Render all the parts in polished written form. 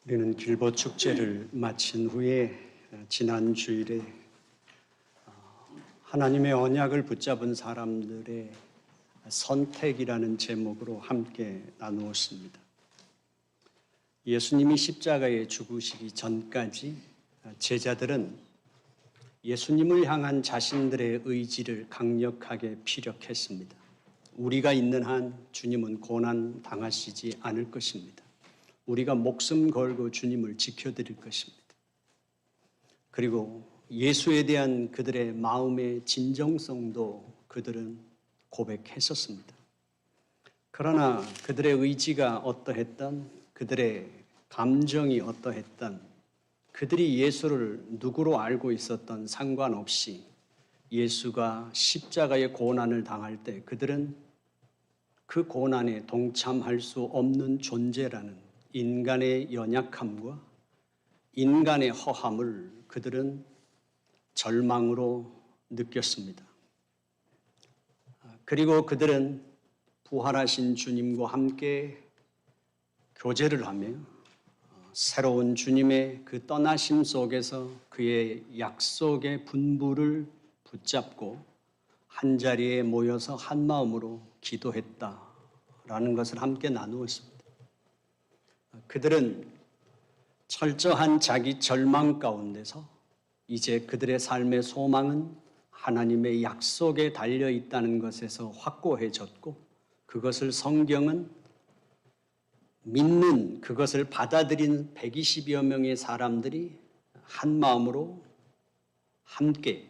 우리는 길보 축제를 마친 후에 지난 주일에 하나님의 언약을 붙잡은 사람들의 선택이라는 제목으로 함께 나누었습니다. 예수님이 십자가에 죽으시기 전까지 제자들은 예수님을 향한 자신들의 의지를 강력하게 피력했습니다. 우리가 있는 한 주님은 고난 당하시지 않을 것입니다. 우리가 목숨 걸고 주님을 지켜드릴 것입니다. 그리고 예수에 대한 그들의 마음의 진정성도 그들은 고백했었습니다. 그러나 그들의 의지가 어떠했던, 그들의 감정이 어떠했던, 그들이 예수를 누구로 알고 있었던 상관없이 예수가 십자가의 고난을 당할 때 그들은 그 고난에 동참할 수 없는 존재라는 인간의 연약함과 인간의 허함을 그들은 절망으로 느꼈습니다. 그리고 그들은 부활하신 주님과 함께 교제를 하며 새로운 주님의 그 떠나심 속에서 그의 약속의 분부를 붙잡고 한자리에 모여서 한 마음으로 기도했다라는 것을 함께 나누었습니다. 그들은 철저한 자기 절망 가운데서 이제 그들의 삶의 소망은 하나님의 약속에 달려 있다는 것에서 확고해졌고, 그것을 성경은 믿는, 그것을 받아들인 120여 명의 사람들이 한 마음으로 함께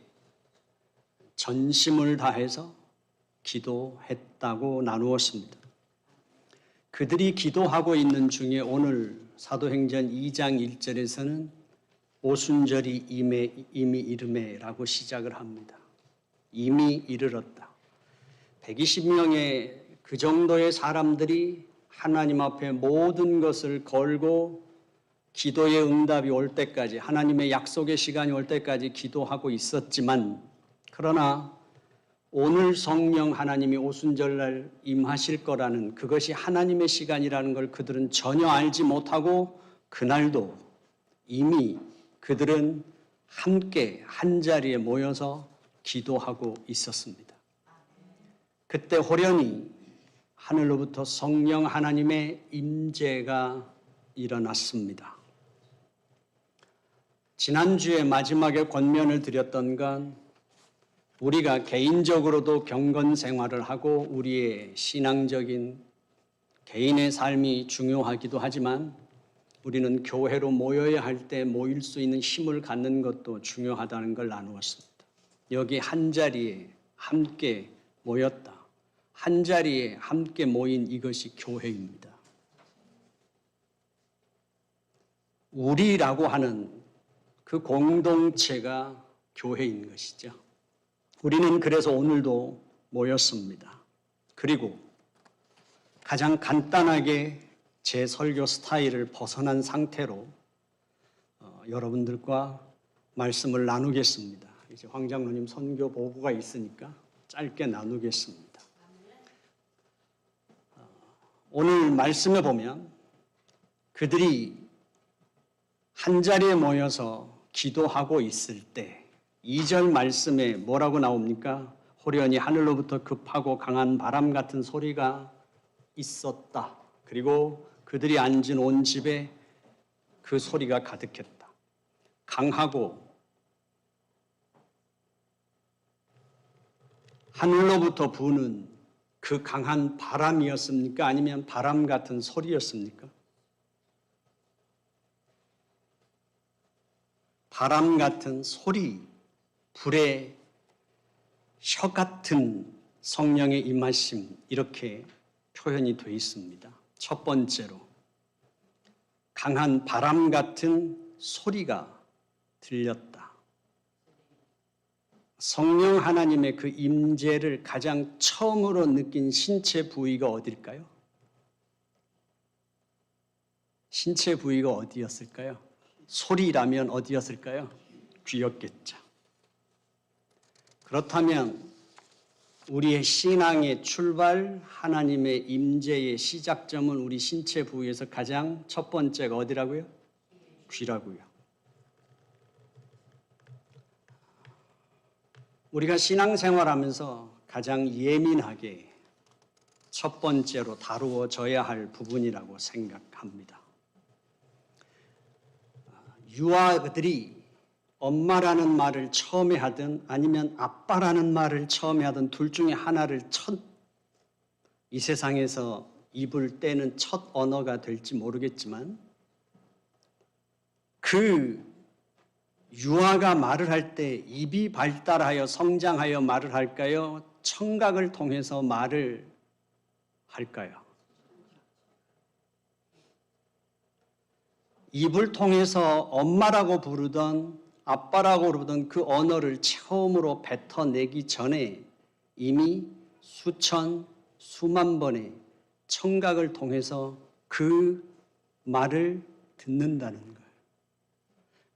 전심을 다해서 기도했다고 나누었습니다. 그들이 기도하고 있는 중에 오늘 사도행전 2장 1절에서는 오순절이 이미 이르매라고 시작을 합니다. 이미 이르렀다. 120명의 그 정도의 사람들이 하나님 앞에 모든 것을 걸고 기도의 응답이 올 때까지, 하나님의 약속의 시간이 올 때까지 기도하고 있었지만, 그러나 오늘 성령 하나님이 오순절날 임하실 거라는, 그것이 하나님의 시간이라는 걸 그들은 전혀 알지 못하고 그날도 이미 그들은 함께 한자리에 모여서 기도하고 있었습니다. 그때 호련히 하늘로부터 성령 하나님의 임재가 일어났습니다. 지난주에 마지막에 권면을 드렸던 건 우리가 개인적으로도 경건 생활을 하고 우리의 신앙적인 개인의 삶이 중요하기도 하지만 우리는 교회로 모여야 할 때 모일 수 있는 힘을 갖는 것도 중요하다는 걸 나누었습니다. 여기 한자리에 함께 모였다. 한자리에 함께 모인 이것이 교회입니다. 우리라고 하는 그 공동체가 교회인 것이죠. 우리는 그래서 오늘도 모였습니다. 그리고 가장 간단하게 제 설교 스타일을 벗어난 상태로 여러분들과 말씀을 나누겠습니다. 이제 황 장로님 선교 보고가 있으니까 짧게 나누겠습니다. 오늘 말씀에 보면 그들이 한자리에 모여서 기도하고 있을 때 2절 말씀에 뭐라고 나옵니까? 호련히 하늘로부터 급하고 강한 바람 같은 소리가 있었다. 그리고 그들이 앉은 온 집에 그 소리가 가득했다. 강하고 하늘로부터 부는 그 강한 바람이었습니까? 아니면 바람 같은 소리였습니까? 바람 같은 소리, 불의 혀 같은 성령의 임하심, 이렇게 표현이 되어 있습니다. 첫 번째로 강한 바람 같은 소리가 들렸다. 성령 하나님의 그 임재를 가장 처음으로 느낀 신체 부위가 어딜까요? 신체 부위가 어디였을까요? 소리라면 어디였을까요? 귀였겠죠. 그렇다면 우리의 신앙의 출발, 하나님의 임재의 시작점은 우리 신체 부위에서 가장 첫 번째가 어디라고요? 귀라고요. 우리가 신앙생활하면서 가장 예민하게 첫 번째로 다루어져야 할 부분이라고 생각합니다. 유아들이 엄마라는 말을 처음에 하든 아니면 아빠라는 말을 처음에 하든 둘 중에 하나를 이 세상에서 입을 떼는 첫 언어가 될지 모르겠지만 그 유아가 말을 할 때 입이 발달하여 성장하여 말을 할까요? 청각을 통해서 말을 할까요? 입을 통해서 엄마라고 부르던 아빠라고 부르던 그 언어를 처음으로 뱉어내기 전에 이미 수천, 수만 번의 청각을 통해서 그 말을 듣는다는 거예요.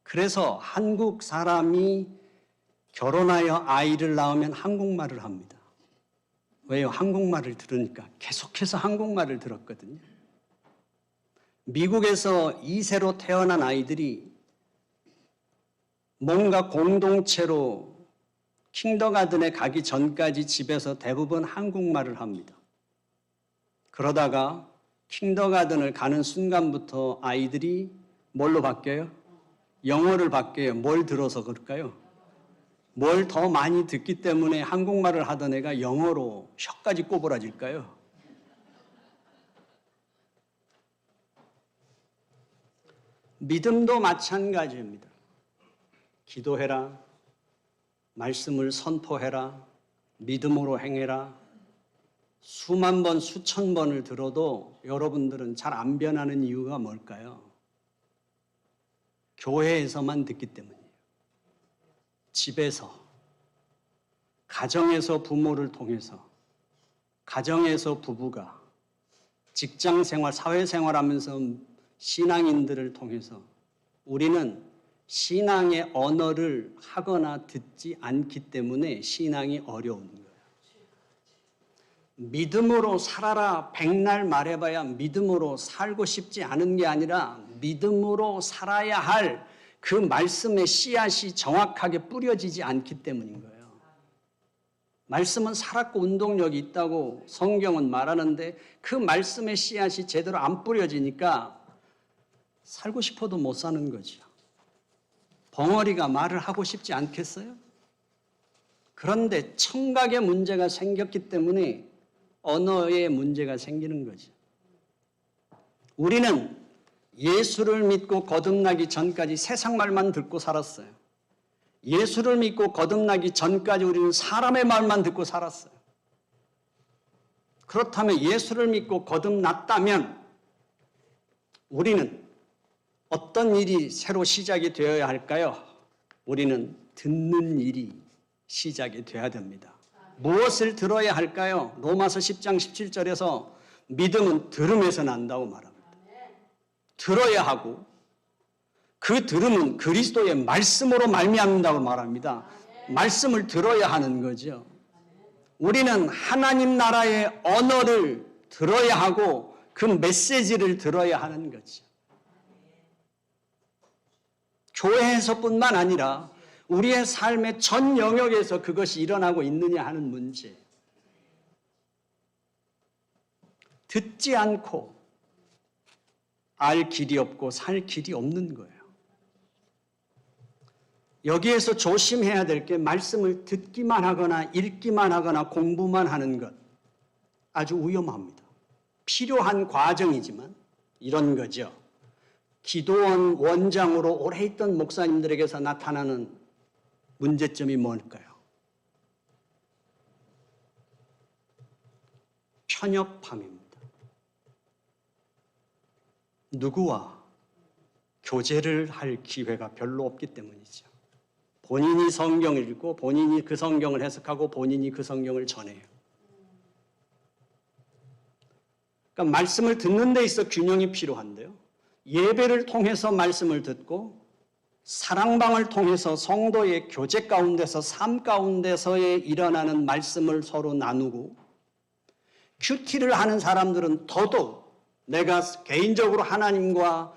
그래서 한국 사람이 결혼하여 아이를 낳으면 한국말을 합니다. 왜요? 한국말을 들으니까 계속해서 한국말을 들었거든요. 미국에서 2세로 태어난 아이들이 뭔가 공동체로 킨더가든에 가기 전까지 집에서 대부분 한국말을 합니다. 그러다가 킨더가든을 가는 순간부터 아이들이 뭘로 바뀌어요? 영어를 바뀌어요. 뭘 들어서 그럴까요? 뭘 더 많이 듣기 때문에 한국말을 하던 애가 영어로 혀까지 꼬부라질까요? 믿음도 마찬가지입니다. 기도해라, 말씀을 선포해라, 믿음으로 행해라. 수만 번, 수천 번을 들어도 여러분들은 잘 안 변하는 이유가 뭘까요? 교회에서만 듣기 때문이에요. 집에서, 가정에서 부모를 통해서, 가정에서 부부가, 직장생활, 사회생활하면서 신앙인들을 통해서 우리는 신앙의 언어를 하거나 듣지 않기 때문에 신앙이 어려운 거예요. 믿음으로 살아라 백날 말해봐야 믿음으로 살고 싶지 않은 게 아니라 믿음으로 살아야 할 그 말씀의 씨앗이 정확하게 뿌려지지 않기 때문인 거예요. 말씀은 살았고 운동력이 있다고 성경은 말하는데 그 말씀의 씨앗이 제대로 안 뿌려지니까 살고 싶어도 못 사는 거죠. 벙어리가 말을 하고 싶지 않겠어요? 그런데 청각의 문제가 생겼기 때문에 언어의 문제가 생기는 거죠. 우리는 예수를 믿고 거듭나기 전까지 세상 말만 듣고 살았어요. 예수를 믿고 거듭나기 전까지 우리는 사람의 말만 듣고 살았어요. 그렇다면 예수를 믿고 거듭났다면 우리는 어떤 일이 새로 시작이 되어야 할까요? 우리는 듣는 일이 시작이 되어야 됩니다. 무엇을 들어야 할까요? 로마서 10장 17절에서 믿음은 들음에서 난다고 말합니다. 들어야 하고 그 들음은 그리스도의 말씀으로 말미암는다고 말합니다. 말씀을 들어야 하는 거죠. 우리는 하나님 나라의 언어를 들어야 하고 그 메시지를 들어야 하는 거죠. 교회에서뿐만 아니라 우리의 삶의 전 영역에서 그것이 일어나고 있느냐 하는 문제. 듣지 않고 알 길이 없고 살 길이 없는 거예요. 여기에서 조심해야 될 게 말씀을 듣기만 하거나 읽기만 하거나 공부만 하는 것 아주 위험합니다. 필요한 과정이지만 이런 거죠. 기도원 원장으로 오래 있던 목사님들에게서 나타나는 문제점이 뭘까요? 편협함입니다. 누구와 교제를 할 기회가 별로 없기 때문이죠. 본인이 성경을 읽고 본인이 그 성경을 해석하고 본인이 그 성경을 전해요. 그러니까 말씀을 듣는 데 있어 균형이 필요한데요. 예배를 통해서 말씀을 듣고 사랑방을 통해서 성도의 교제 가운데서 삶 가운데서의 일어나는 말씀을 서로 나누고 큐티를 하는 사람들은 더더욱 내가 개인적으로 하나님과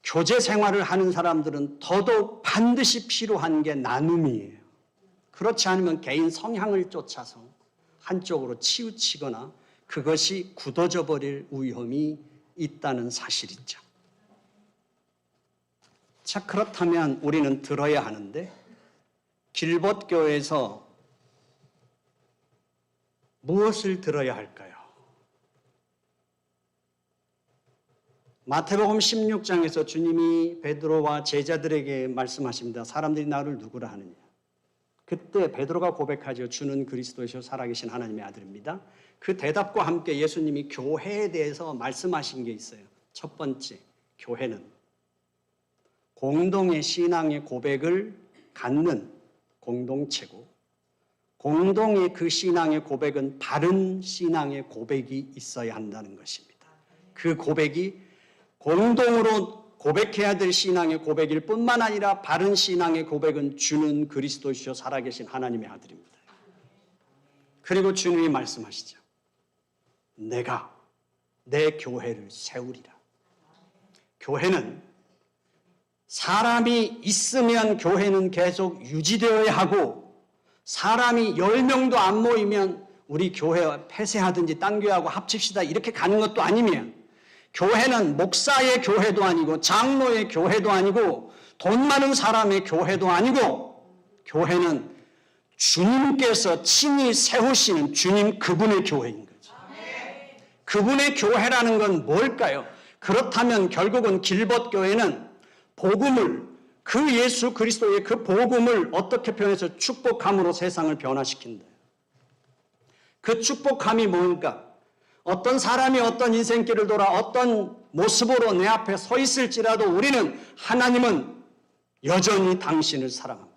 교제 생활을 하는 사람들은 더더욱 반드시 필요한 게 나눔이에요. 그렇지 않으면 개인 성향을 쫓아서 한쪽으로 치우치거나 그것이 굳어져 버릴 위험이 있다는 사실이죠. 자, 그렇다면 우리는 들어야 하는데 길벗교회에서 무엇을 들어야 할까요? 마태복음 16장에서 주님이 베드로와 제자들에게 말씀하십니다. 사람들이 나를 누구라 하느냐. 그때 베드로가 고백하죠. 주는 그리스도이시오 살아계신 하나님의 아들입니다. 그 대답과 함께 예수님이 교회에 대해서 말씀하신 게 있어요. 첫 번째, 교회는 공동의 신앙의 고백을 갖는 공동체고, 공동의 그 신앙의 고백은 바른 신앙의 고백이 있어야 한다는 것입니다. 그 고백이 공동으로 고백해야 될 신앙의 고백일 뿐만 아니라 바른 신앙의 고백은 주는 그리스도시요 살아계신 하나님의 아들입니다. 그리고 주님이 말씀하시죠. 내가 내 교회를 세우리라. 교회는 사람이 있으면 교회는 계속 유지되어야 하고, 사람이 10명도 안 모이면 우리 교회 폐쇄하든지 딴 교회하고 합칩시다 이렇게 가는 것도 아니면, 교회는 목사의 교회도 아니고 장로의 교회도 아니고 돈 많은 사람의 교회도 아니고, 교회는 주님께서 친히 세우시는 주님 그분의 교회인 거죠. 그분의 교회라는 건 뭘까요? 그렇다면 결국은 길벗교회는 복음을, 그 예수 그리스도의 그 복음을 어떻게 표현해서 축복함으로 세상을 변화시킨다. 그 축복함이 뭔가? 어떤 사람이 어떤 인생길을 돌아 어떤 모습으로 내 앞에 서 있을지라도 우리는 하나님은 여전히 당신을 사랑합니다.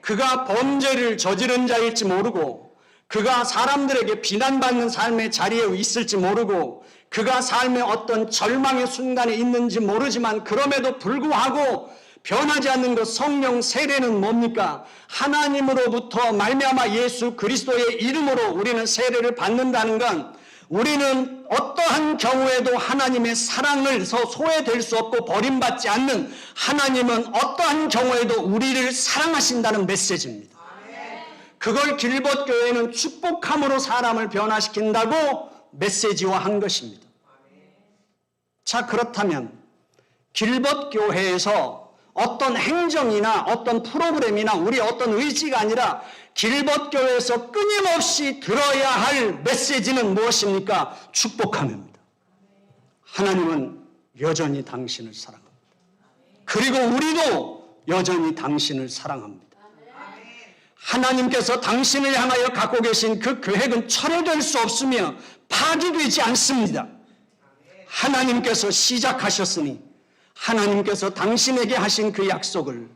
그가 범죄를 저지른 자일지 모르고, 그가 사람들에게 비난받는 삶의 자리에 있을지 모르고, 그가 삶의 어떤 절망의 순간에 있는지 모르지만 그럼에도 불구하고 변하지 않는 그 성령 세례는 뭡니까? 하나님으로부터 말미암아 예수 그리스도의 이름으로 우리는 세례를 받는다는 건, 우리는 어떠한 경우에도 하나님의 사랑을 소외될 수 없고 버림받지 않는, 하나님은 어떠한 경우에도 우리를 사랑하신다는 메시지입니다. 그걸 길벗교회는 축복함으로 사람을 변화시킨다고 메시지화한 것입니다. 자, 그렇다면 길벗교회에서 어떤 행정이나 어떤 프로그램이나 우리 어떤 의지가 아니라 길벗교회에서 끊임없이 들어야 할 메시지는 무엇입니까? 축복함입니다. 하나님은 여전히 당신을 사랑합니다. 그리고 우리도 여전히 당신을 사랑합니다. 하나님께서 당신을 향하여 갖고 계신 그 계획은 철회될 수 없으며 파기되지 않습니다. 하나님께서 시작하셨으니 하나님께서 당신에게 하신 그 약속을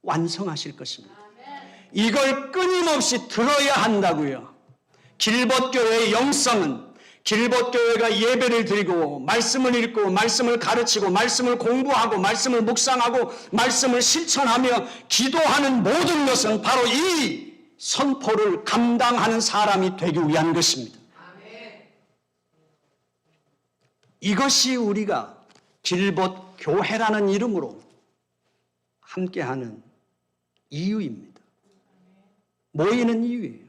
완성하실 것입니다. 이걸 끊임없이 들어야 한다고요. 길벗교회의 영성은 길벗교회가 예배를 드리고 말씀을 읽고 말씀을 가르치고 말씀을 공부하고 말씀을 묵상하고 말씀을 실천하며 기도하는 모든 것은 바로 이 선포를 감당하는 사람이 되기 위한 것입니다. 이것이 우리가 길벗교회라는 이름으로 함께하는 이유입니다. 모이는 이유예요.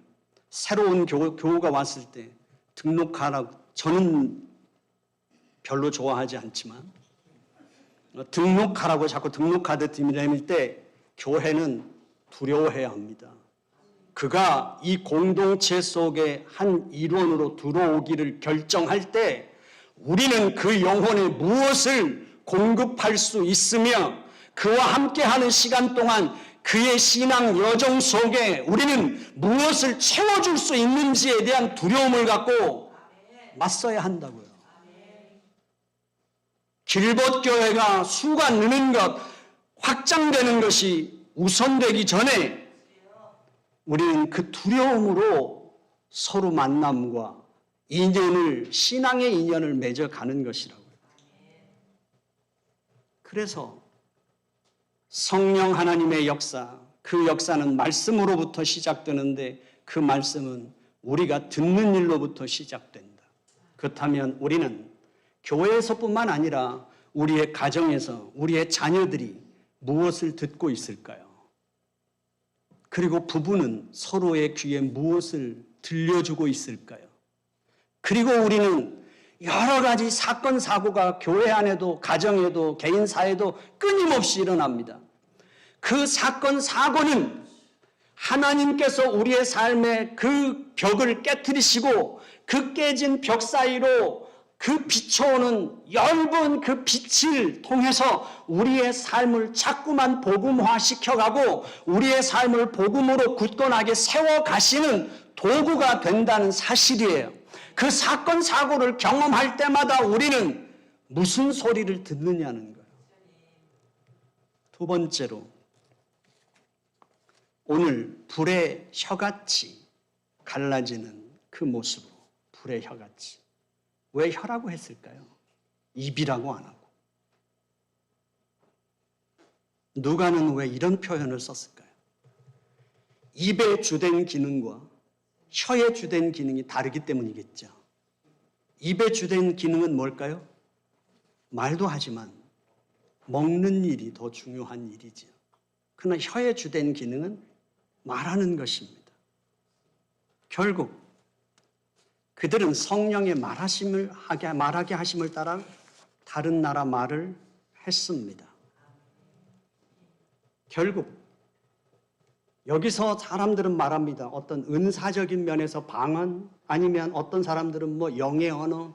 새로운 교우가 왔을 때 등록하라고, 저는 별로 좋아하지 않지만 등록하라고 자꾸 등록카드 내밀 때 교회는 두려워해야 합니다. 그가 이 공동체 속의 한 일원으로 들어오기를 결정할 때 우리는 그 영혼에 무엇을 공급할 수 있으며 그와 함께하는 시간 동안 그의 신앙 여정 속에 우리는 무엇을 채워줄 수 있는지에 대한 두려움을 갖고 맞서야 한다고요. 길벗교회가 수가 느는 것, 확장되는 것이 우선되기 전에 우리는 그 두려움으로 서로 만남과 인연을, 신앙의 인연을 맺어가는 것이라고요. 그래서 성령 하나님의 역사, 그 역사는 말씀으로부터 시작되는데 그 말씀은 우리가 듣는 일로부터 시작된다. 그렇다면 우리는 교회에서뿐만 아니라 우리의 가정에서 우리의 자녀들이 무엇을 듣고 있을까요? 그리고 부부는 서로의 귀에 무엇을 들려주고 있을까요? 그리고 우리는 여러 가지 사건, 사고가 교회 안에도 가정에도 개인사에도 끊임없이 일어납니다. 그 사건, 사고는 하나님께서 우리의 삶의 그 벽을 깨트리시고 그 깨진 벽 사이로 그 비춰오는 엷은 그 빛을 통해서 우리의 삶을 자꾸만 복음화시켜가고 우리의 삶을 복음으로 굳건하게 세워가시는 도구가 된다는 사실이에요. 그 사건, 사고를 경험할 때마다 우리는 무슨 소리를 듣느냐는 거예요. 두 번째로, 오늘 불의 혀같이 갈라지는 그 모습으로, 불의 혀같이. 왜 혀라고 했을까요? 입이라고 안 하고. 누가는 왜 이런 표현을 썼을까요? 입의 주된 기능과 혀의 주된 기능이 다르기 때문이겠죠. 입의 주된 기능은 뭘까요? 말도 하지만 먹는 일이 더 중요한 일이죠. 그러나 혀의 주된 기능은 말하는 것입니다. 결국 그들은 성령의 말하게 하심을 따라 다른 나라 말을 했습니다. 결국 여기서 사람들은 말합니다. 어떤 은사적인 면에서 방언, 아니면 어떤 사람들은 영의 언어,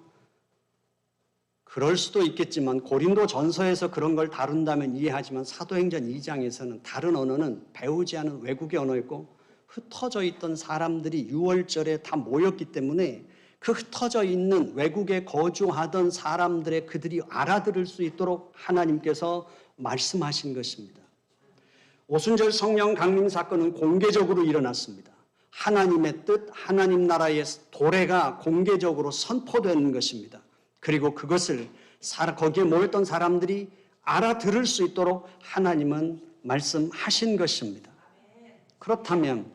그럴 수도 있겠지만 고린도 전서에서 그런 걸 다룬다면 이해하지만 사도행전 2장에서는 다른 언어는 배우지 않은 외국의 언어였고 흩어져 있던 사람들이 6월절에 다 모였기 때문에 그 흩어져 있는 외국에 거주하던 사람들의 그들이 알아들을 수 있도록 하나님께서 말씀하신 것입니다. 오순절 성령 강림 사건은 공개적으로 일어났습니다. 하나님의 뜻, 하나님 나라의 도래가 공개적으로 선포되는 것입니다. 그리고 그것을 거기에 모였던 사람들이 알아들을 수 있도록 하나님은 말씀하신 것입니다. 그렇다면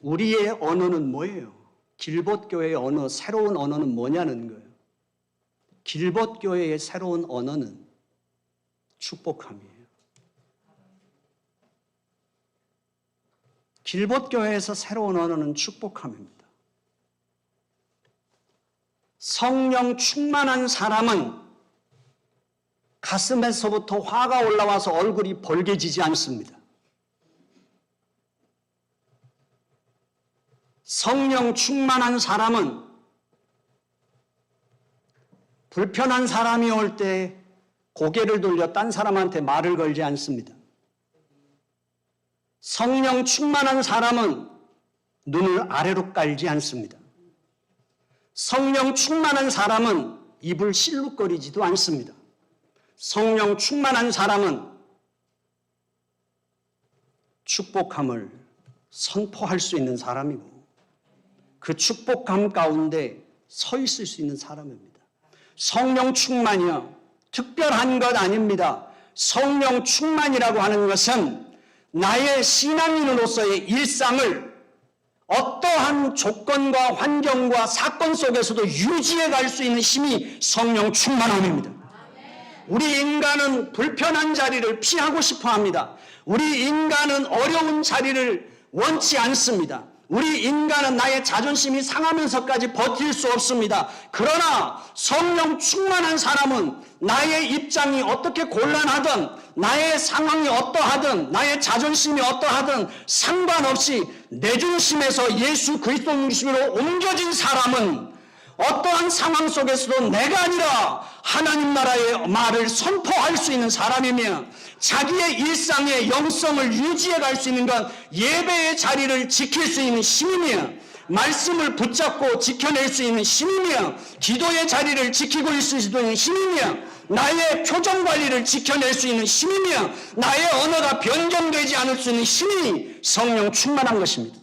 우리의 언어는 뭐예요? 길봇교회의 언어, 새로운 언어는 뭐냐는 거예요. 길봇교회의 새로운 언어는 축복함이에요. 길봇교회에서 새로운 언어는 축복함입니다. 성령 충만한 사람은 가슴에서부터 화가 올라와서 얼굴이 벌개지지 않습니다. 성령 충만한 사람은 불편한 사람이 올 때 고개를 돌려 딴 사람한테 말을 걸지 않습니다. 성령 충만한 사람은 눈을 아래로 깔지 않습니다. 성령 충만한 사람은 입을 실룩거리지도 않습니다. 성령 충만한 사람은 축복함을 선포할 수 있는 사람이고 그 축복함 가운데 서 있을 수 있는 사람입니다. 성령 충만이요, 특별한 것 아닙니다. 성령 충만이라고 하는 것은 나의 신앙인으로서의 일상을 어떠한 조건과 환경과 사건 속에서도 유지해 갈 수 있는 힘이 성령 충만함입니다. 우리 인간은 불편한 자리를 피하고 싶어 합니다. 우리 인간은 어려운 자리를 원치 않습니다. 우리 인간은 나의 자존심이 상하면서까지 버틸 수 없습니다. 그러나 성령 충만한 사람은 나의 입장이 어떻게 곤란하든, 나의 상황이 어떠하든, 나의 자존심이 어떠하든 상관없이 내 중심에서 예수 그리스도 중심으로 옮겨진 사람은 어떠한 상황 속에서도 내가 아니라 하나님 나라의 말을 선포할 수 있는 사람이며, 자기의 일상의 영성을 유지해 갈 수 있는 건 예배의 자리를 지킬 수 있는 힘이며, 말씀을 붙잡고 지켜낼 수 있는 힘이며, 기도의 자리를 지키고 있을 수 있는 힘이며, 나의 표정 관리를 지켜낼 수 있는 힘이며, 나의 언어가 변경되지 않을 수 있는 힘이 성령 충만한 것입니다.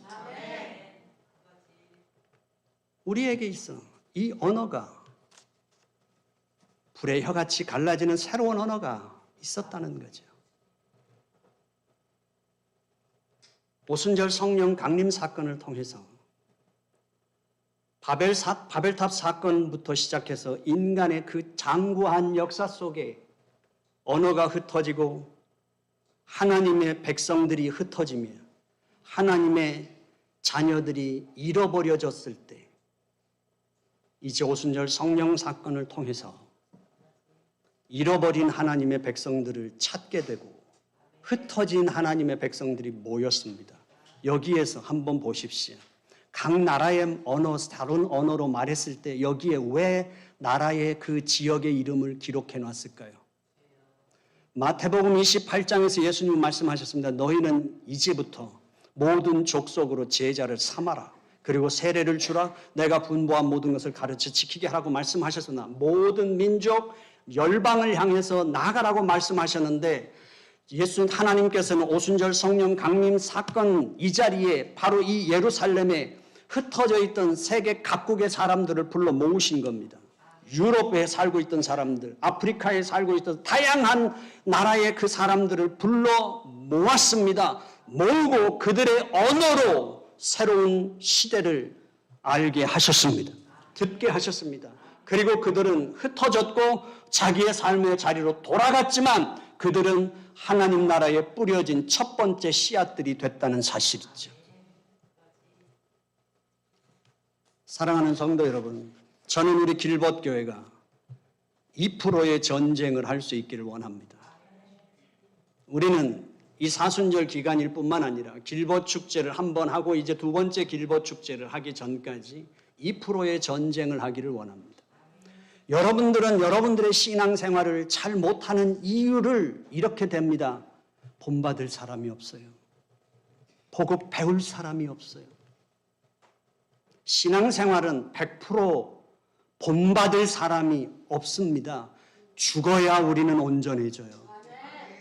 우리에게 있어 이 언어가, 불의 혀같이 갈라지는 새로운 언어가 있었다는 거죠. 오순절 성령 강림 사건을 통해서 바벨탑 사건부터 시작해서 인간의 그 장구한 역사 속에 언어가 흩어지고 하나님의 백성들이 흩어지며 하나님의 자녀들이 잃어버려졌을 때 이제 오순절 성령 사건을 통해서 잃어버린 하나님의 백성들을 찾게 되고 흩어진 하나님의 백성들이 모였습니다. 여기에서 한번 보십시오. 각 나라의 언어, 다른 언어로 말했을 때 여기에 왜 나라의 그 지역의 이름을 기록해 놨을까요? 마태복음 28장에서 예수님 말씀하셨습니다. 너희는 이제부터 모든 족속으로 제자를 삼아라. 그리고 세례를 주라. 내가 분부한 모든 것을 가르쳐 지키게 하라고 말씀하셨으나 모든 민족, 열방을 향해서 나가라고 말씀하셨는데 예수 하나님께서는 오순절 성령 강림 사건 이 자리에 바로 이 예루살렘에 흩어져 있던 세계 각국의 사람들을 불러 모으신 겁니다. 유럽에 살고 있던 사람들, 아프리카에 살고 있던 다양한 나라의 그 사람들을 불러 모았습니다. 모으고 그들의 언어로 새로운 시대를 알게 하셨습니다. 듣게 하셨습니다. 그리고 그들은 흩어졌고 자기의 삶의 자리로 돌아갔지만 그들은 하나님 나라에 뿌려진 첫 번째 씨앗들이 됐다는 사실이죠. 사랑하는 성도 여러분, 저는 우리 길벗교회가 2%의 전쟁을 할 수 있기를 원합니다. 우리는 이 사순절 기간일 뿐만 아니라 길벗축제를 한 번 하고 이제 두 번째 길벗축제를 하기 전까지 2%의 전쟁을 하기를 원합니다. 여러분들은 여러분들의 신앙생활을 잘 못하는 이유를 이렇게 됩니다. 본받을 사람이 없어요. 보고 배울 사람이 없어요. 신앙생활은 100% 본받을 사람이 없습니다. 죽어야 우리는 온전해져요.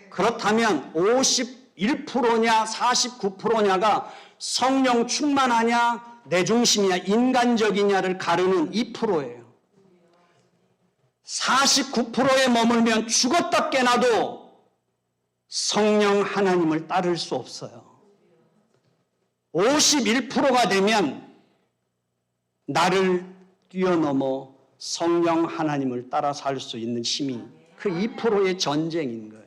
그렇다면 51%냐 49%냐가 성령 충만하냐 내 중심이냐 인간적이냐를 가르는 2%예요. 49%에 머물면 죽었다 깨나도 성령 하나님을 따를 수 없어요. 51%가 되면 나를 뛰어넘어 성령 하나님을 따라 살 수 있는 힘이 그 2%의 전쟁인 거예요.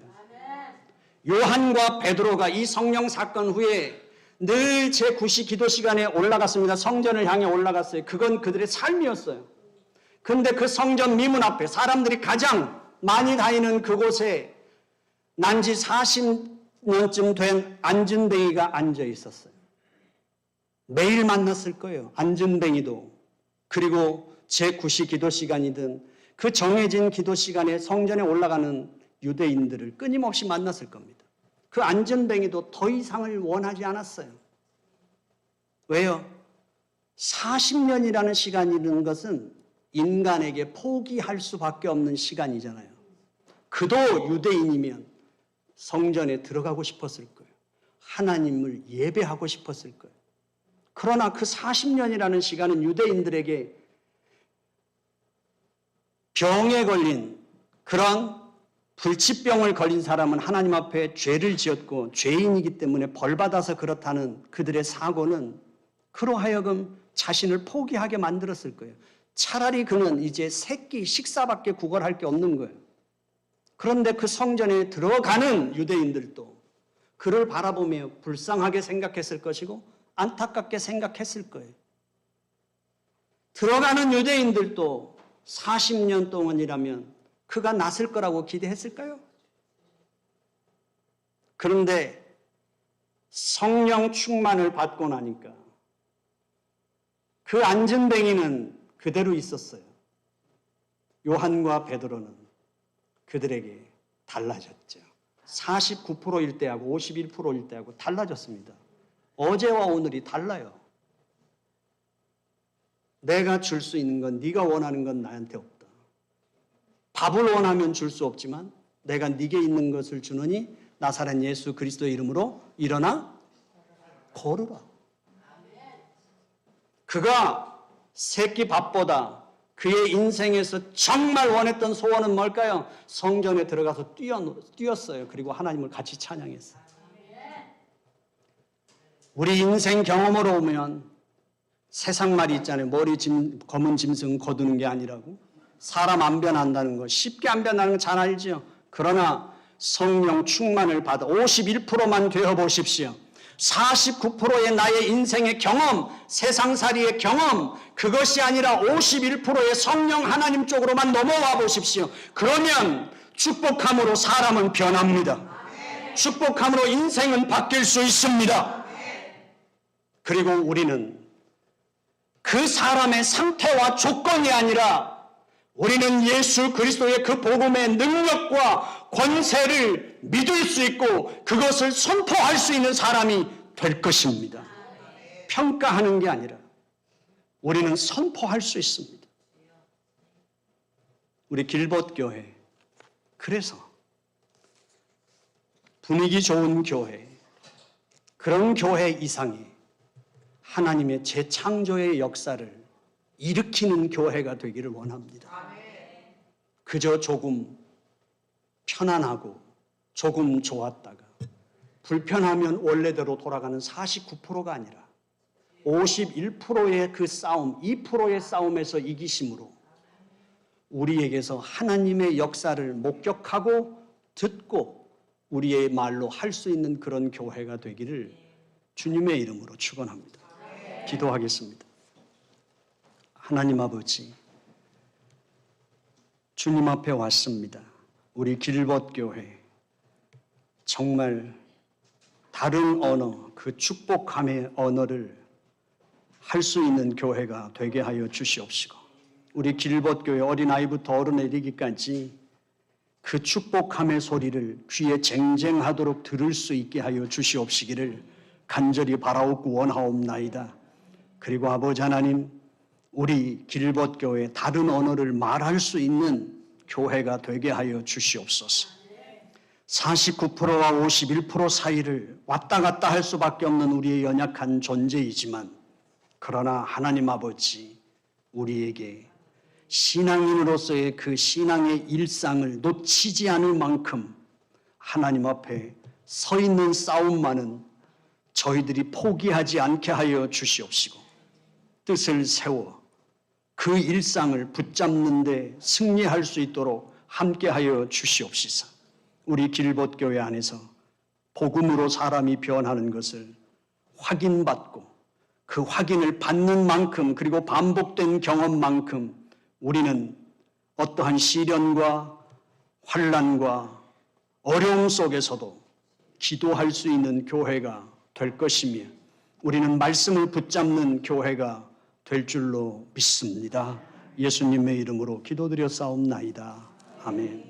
요한과 베드로가 이 성령 사건 후에 늘 제9시 기도 시간에 올라갔습니다. 성전을 향해 올라갔어요. 그건 그들의 삶이었어요. 그런데 그 성전 미문 앞에 사람들이 가장 많이 다니는 그곳에 난지 40년쯤 된 안진뱅이가 앉아 있었어요. 매일 만났을 거예요. 안진뱅이도. 그리고 제9시 기도 시간이든 그 정해진 기도 시간에 성전에 올라가는 유대인들을 끊임없이 만났을 겁니다. 그 안진뱅이도 더 이상을 원하지 않았어요. 왜요? 40년이라는 시간이라는 것은 인간에게 포기할 수밖에 없는 시간이잖아요. 그도 유대인이면 성전에 들어가고 싶었을 거예요. 하나님을 예배하고 싶었을 거예요. 그러나 그 40년이라는 시간은 유대인들에게 병에 걸린 그런 불치병을 걸린 사람은 하나님 앞에 죄를 지었고 죄인이기 때문에 벌받아서 그렇다는 그들의 사고는 그로 하여금 자신을 포기하게 만들었을 거예요. 차라리 그는 이제 새끼 식사밖에 구걸할 게 없는 거예요. 그런데 그 성전에 들어가는 유대인들도 그를 바라보며 불쌍하게 생각했을 것이고 안타깝게 생각했을 거예요. 들어가는 유대인들도 40년 동안이라면 그가 낫을 거라고 기대했을까요? 그런데 성령 충만을 받고 나니까 그 안진뱅이는 그대로 있었어요. 요한과 베드로는 그들에게 달라졌죠. 49%일 때하고 51%일 때하고 달라졌습니다. 어제와 오늘이 달라요. 내가 줄 수 있는 건 네가 원하는 건 나한테 없다. 밥을 원하면 줄 수 없지만 내가 네게 있는 것을 주느니 나사렛 예수 그리스도의 이름으로 일어나 걸으라. 그가 새끼 밥보다 그의 인생에서 정말 원했던 소원은 뭘까요? 성전에 들어가서 뛰었어요. 그리고 하나님을 같이 찬양했어요. 우리 인생 경험으로 오면 세상 말이 있잖아요. 검은 짐승 거두는 게 아니라고. 사람 안 변한다는 거 쉽게 안 변하는 거 잘 알죠. 그러나 성령 충만을 받아 51%만 되어 보십시오. 49%의 나의 인생의 경험, 세상살이의 경험, 그것이 아니라 51%의 성령 하나님 쪽으로만 넘어와 보십시오. 그러면 축복함으로 사람은 변합니다. 축복함으로 인생은 바뀔 수 있습니다. 그리고 우리는 그 사람의 상태와 조건이 아니라 우리는 예수 그리스도의 그 복음의 능력과 권세를 믿을 수 있고 그것을 선포할 수 있는 사람이 될 것입니다. 평가하는 게 아니라 우리는 선포할 수 있습니다. 우리 길벗교회, 그래서 분위기 좋은 교회, 그런 교회 이상의 하나님의 재창조의 역사를 일으키는 교회가 되기를 원합니다. 그저 조금 편안하고 조금 좋았다가 불편하면 원래대로 돌아가는 49%가 아니라 51%의 그 싸움, 2%의 싸움에서 이기심으로 우리에게서 하나님의 역사를 목격하고 듣고 우리의 말로 할 수 있는 그런 교회가 되기를 주님의 이름으로 축원합니다. 기도하겠습니다. 하나님 아버지, 주님 앞에 왔습니다. 우리 길벗교회 정말 다른 언어, 그 축복함의 언어를 할 수 있는 교회가 되게 하여 주시옵시고 우리 길벗교회 어린아이부터 어른에 이르기까지 그 축복함의 소리를 귀에 쟁쟁하도록 들을 수 있게 하여 주시옵시기를 간절히 바라옵고 원하옵나이다. 그리고 아버지 하나님, 우리 길벗교회 다른 언어를 말할 수 있는 교회가 되게 하여 주시옵소서. 49%와 51% 사이를 왔다 갔다 할 수밖에 없는 우리의 연약한 존재이지만 그러나 하나님 아버지, 우리에게 신앙인으로서의 그 신앙의 일상을 놓치지 않을 만큼 하나님 앞에 서 있는 싸움만은 저희들이 포기하지 않게 하여 주시옵시고 뜻을 세워 그 일상을 붙잡는 데 승리할 수 있도록 함께하여 주시옵시사. 우리 길벗교회 안에서 복음으로 사람이 변하는 것을 확인받고 그 확인을 받는 만큼 그리고 반복된 경험만큼 우리는 어떠한 시련과 환난과 어려움 속에서도 기도할 수 있는 교회가 될 것이며 우리는 말씀을 붙잡는 교회가 될 줄로 믿습니다. 예수님의 이름으로 기도드려 싸움나이다. 아멘.